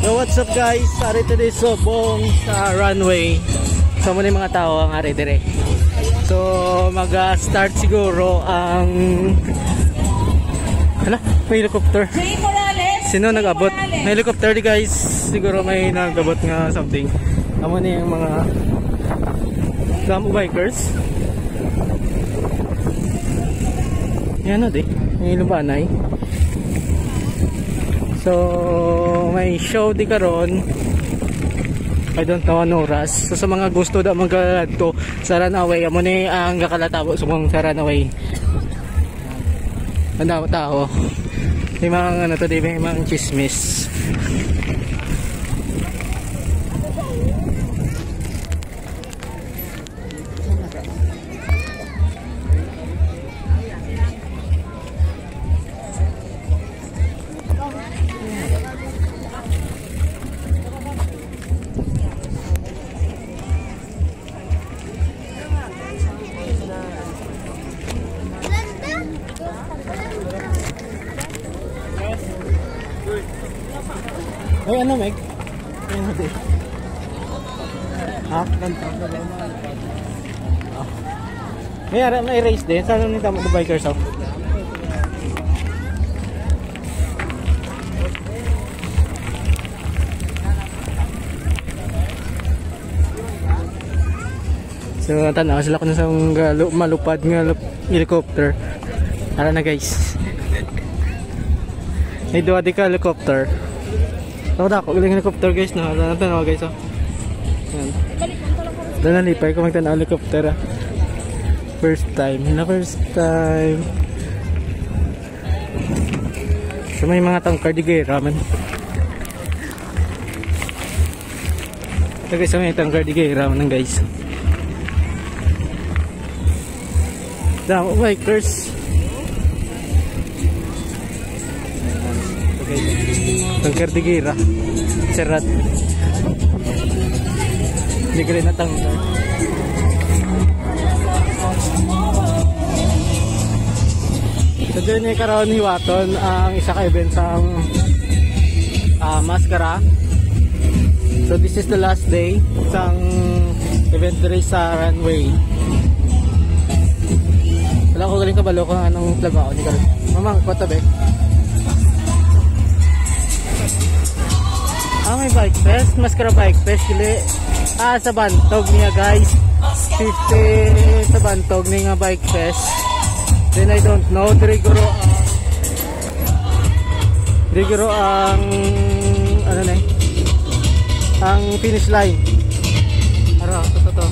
Yo, what's up guys? Ari today Sobong sa runway. So muna yung mga tao ang ari dire. So mag-start siguro ang may helicopter. Sino nag-abot? May helicopter di guys. Siguro may nag-abot nga something. Amo na yung mga bikers. Yan o di. May lubanay. So may show di karon. I don't know ano oras. So sa mga gusto da magkadto sa runaway, amo ni ang gakalatabo sa mong sa runaway. Ano tao? May mga ano to di, may mga chismis. Ay, ano, Meg? Ano din? Ha? May race din? Saan nito the bikers off? So, tanaw sila ko na sa malupad nga helicopter. Tara na guys. May duwa di ka helicopter. Ako galing helicopter guys na. Tanaw guys oh. Doon nalipay ko magtanaw helicopter ah. First time. So may mga tangkar di gaya ramen. Ito guys, may tangkar di gaya ramen guys. Damo bikers. Okay. Tangkar di gira. Serat. Di gira na tangkar. So dyan ay karoon ni Waton ang isa ka event ang Maskara. So this is the last day sang event race sa runway. Wala ko galing kabalo kung anong vlog ako. Mamang, kwata be? May bike fest. Maskara bike fest. Sa Bantog niya guys. 50 sa Bantog niya bike fest. Then I don't know. Diriguro ang ano na ang finish line. Ara, to.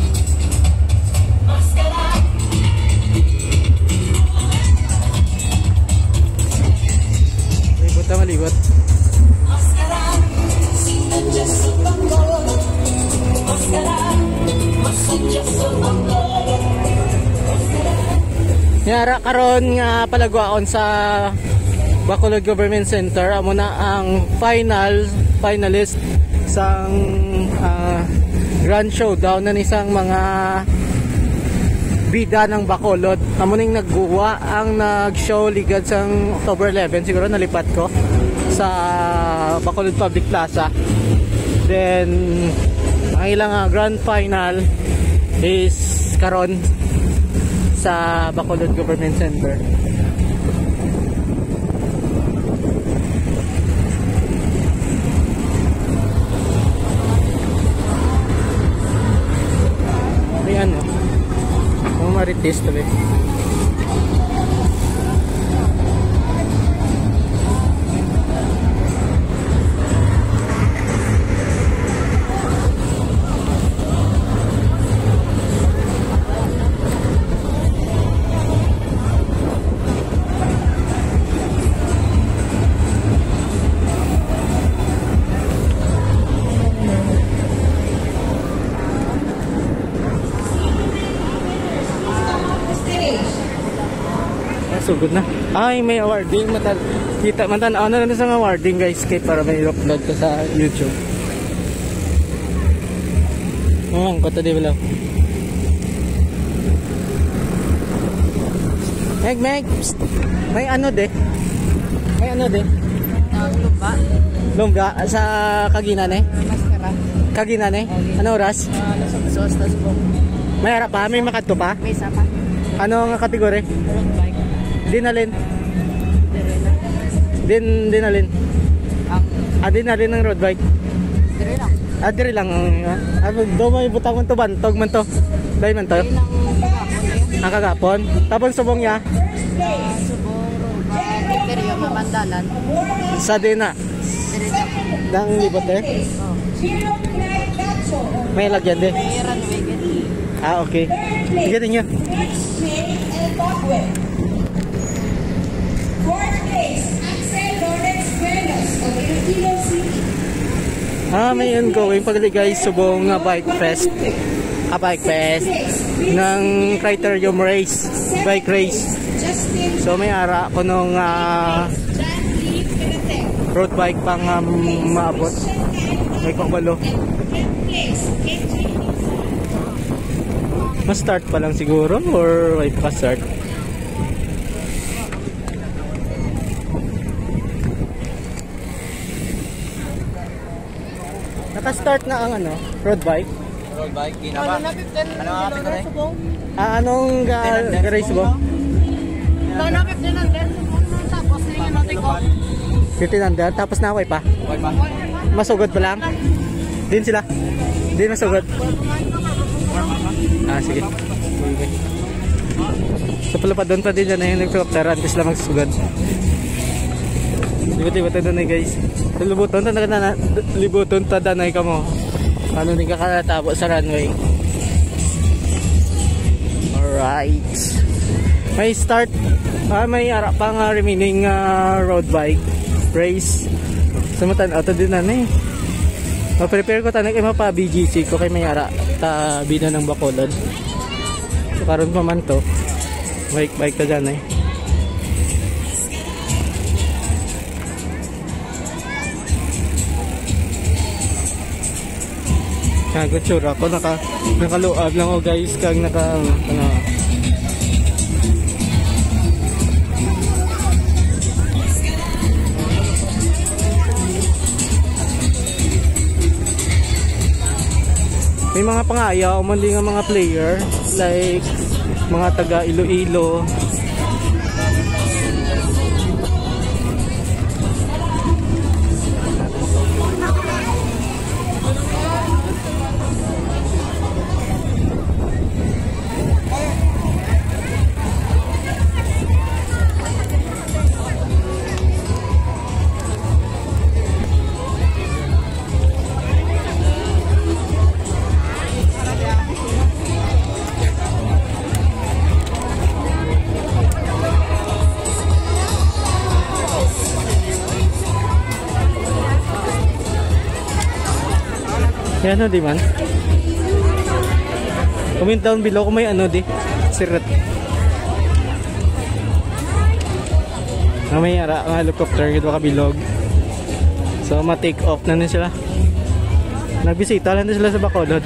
Malibot. Yara karon nga palagwaon sa Bacolod Government Center. Amo na ang finalist sang Grand Showdown na isang mga bida ng Bacolod. Amo ning nagguwa ang nag-show ligad sang October 11 siguro nalipat ko sa Bacolod Public Plaza. Then ang ilang grand final is karon sa Bacolod Government Center. Ayan o. Marites tuloy. So good na. Ay, may awarding. Kita man ano na sa awarding guys kay para may upload ko sa YouTube. Ang kota di balaw. Meg. May ano de? May ano de? Tuba. Lumbra sa Kaginane. Maskara. Kaginane. Ano oras? Sos, tas po. May harap pa, may makadto pa. May isa pa. Ano ang kategori? Road bike. Dinalin. Dire lang. Dinalin. Ang Dinalin ng road bike. dire lang. Dire lang. Do may butang man to bantog man to. Dahil man to. Dire lang pagkakon. Ang kagapon. Tapos subong niya. Subong road bike. Dire yung mamandalan. Sa dina. Dire lang. Dang libot eh. Oh. May lagyan din. May runway ganyan. Okay. Sige niyo. Fourth place, Axel Lawrence Buenos of Iloilo City. May ongoing pagligay subong bike fest. Bike fest ng Criterium Race, bike race. So may ara ko nung road bike pang maabot. May kakbalo. Ma-start pa lang siguro or may pa-start? Naka-start na ang road bike. Road bike, gina ba? Ano ang ating rin? Anong race mo? Nanapit din ang den. Tapos tingin natin ko. 1500 tapos na pa. Okay pa? Masugod pa lang. Din sila. Din masugod. Sige. Okay. So pala pa doon pa din yan yung nagpilopteran kasi lang magsusugod. Libat-libat doon na guys. So libuton ta danay ka mo. Ano ni kakatabo sa runway. Alright. May start. May ara pang remaining road bike race. Sumutan auto din na eh. Ma-prepare ko tanay kay mapa BGC ko kay may ara ta bina ng Bacolod. So karon pa man to. Bike ka dyan eh. Good sure ako nakaluab lang ako guys kag may mga pangayaw mali nga mga player like mga taga Iloilo. Yan di man. Comment down below kung may di. Sirat. May ara ang helicopter gito kabilog. So ma-take off na sila. Nagbisita lang sila sa Bacolod.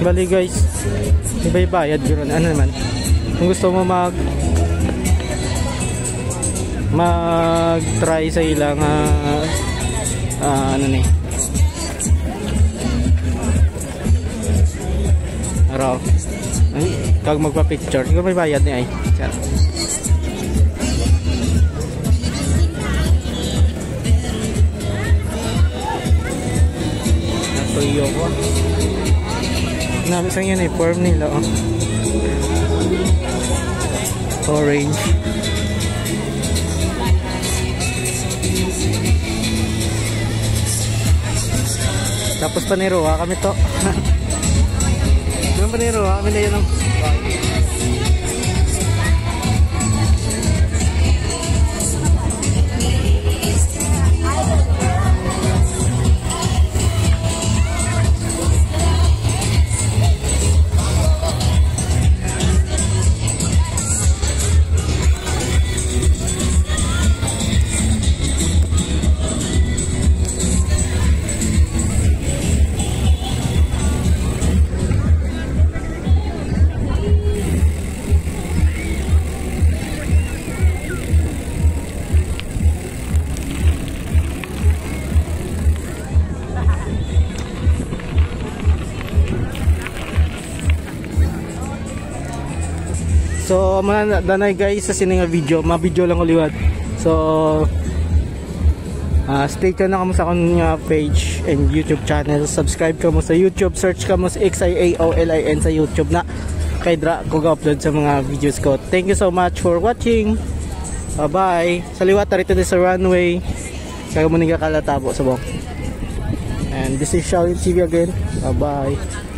Bali guys, iba'y bayad yun. Ano naman, kung gusto mo mag-try sa ilang araw kag magpa-picture, kung may bayad niya ay natuyo ko. Namin sa uniform nila orange. Tapos paniruha kami to. Doon paniruha kami na yun So danay guys sa sini nga video, ma-video lang uliwat. So stay tuned na kamo sa akong page and YouTube channel. Subscribe kamo sa YouTube, search kamo sa XIAOLIN sa YouTube na kay dra ko ga-upload sa mga videos ko. Thank you so much for watching. Bye-bye. Sa liwat rito sa runway. Kaya mo niga kalatabo sa bong. And this is Shaolin TV again. Bye-bye.